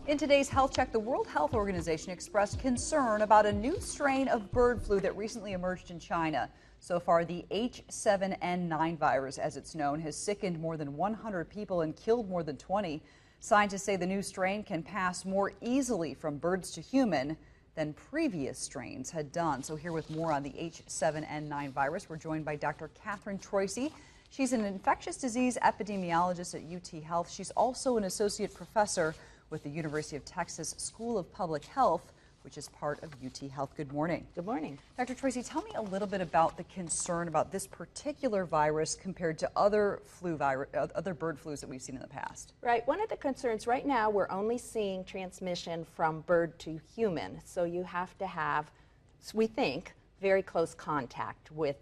In today's Health Check, the World Health Organization expressed concern about a new strain of bird flu that recently emerged in China. So far, the H7N9 virus, as it's known, has sickened more than 100 people and killed more than 20. Scientists say the new strain can pass more easily from birds to human than previous strains had done. So here with more on the H7N9 virus, we're joined by Dr. Catherine Troisi. She's an infectious disease epidemiologist at UT Health. She's also an associate professor with the University of Texas School of Public Health, which is part of UT Health. Good morning. Good morning. Dr. Troisi, tell me a little bit about the concern about this particular virus compared to other other bird flus that we've seen in the past. Right. One of the concerns right now, we're only seeing transmission from bird to human. So you have to have, we think, very close contact with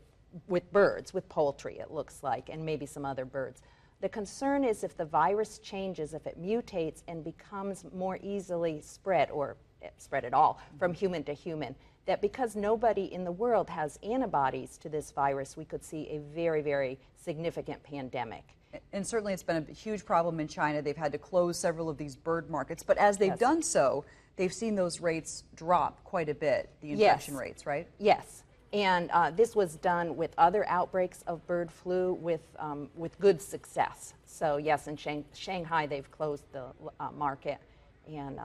birds, with poultry, it looks like, and maybe some other birds. The concern is if the virus changes, if it mutates and becomes more easily spread, or spread at all, from human to human, that because nobody in the world has antibodies to this virus, we could see a very, very significant pandemic. And certainly it's been a huge problem in China. They've had to close several of these bird markets, but as they've done so, they've seen those rates drop quite a bit, the infection rates, right? Yes. And this was done with other outbreaks of bird flu with good success. So yes, in Shanghai they've closed the market. And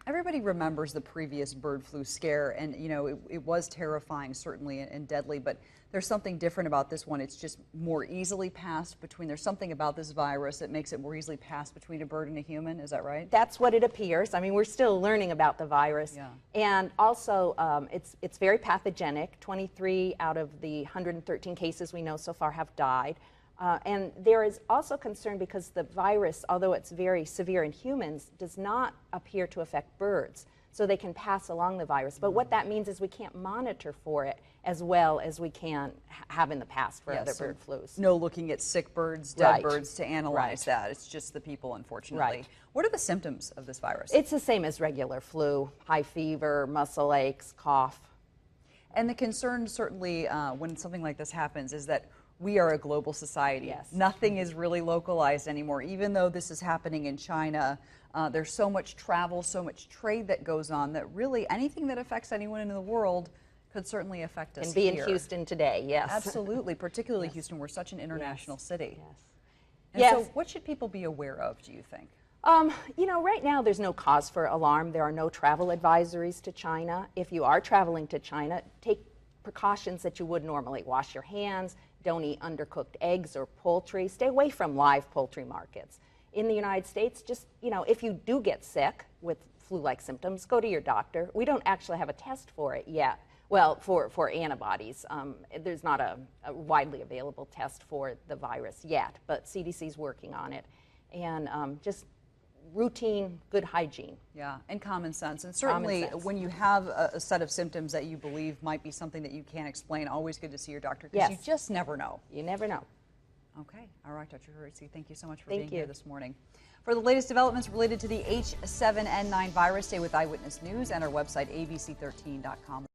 everybody remembers the previous bird flu scare, and you know it was terrifying, certainly, and deadly. But there's something different about this one. It's just more easily passed between. There's something about this virus that makes it more easily passed between a bird and a human. Is that right? That's what it appears. I mean, we're still learning about the virus. Yeah. And also, it's very pathogenic. 23 out of the 113 cases we know so far have died. And there is also concern because the virus, although it's very severe in humans, does not appear to affect birds. So they can pass along the virus. But what that means is we can't monitor for it as well as we can have in the past for other bird flus. No looking at sick birds, dead birds to analyze that. It's just the people, unfortunately. Right. What are the symptoms of this virus? It's the same as regular flu: high fever, muscle aches, cough. And the concern, certainly, when something like this happens, is that we are a global society. Yes. Nothing is really localized anymore. Even though this is happening in China, there's so much travel, so much trade that goes on that really anything that affects anyone in the world could certainly affect us here. And be here. in Houston today, yes. Absolutely, particularly Houston. We're such an international city. Yes. And so what should people be aware of, do you think? You know, right now there's no cause for alarm. There are no travel advisories to China. If you are traveling to China, take precautions that you would normally. Wash your hands. Don't eat undercooked eggs or poultry. Stay away from live poultry markets. In the United States, just, you know, if you do get sick with flu-like symptoms, go to your doctor. We don't actually have a test for it yet. Well, for antibodies. There's not a widely available test for the virus yet, but CDC's working on it. And just routine, good hygiene. Yeah, and common sense. And certainly when you have a set of symptoms that you believe might be something that you can't explain, always good to see your doctor because you just never know. You never know. Okay. All right, Dr. Troisi, thank you so much for being here this morning. For the latest developments related to the H7N9 virus, stay with Eyewitness News and our website, abc13.com.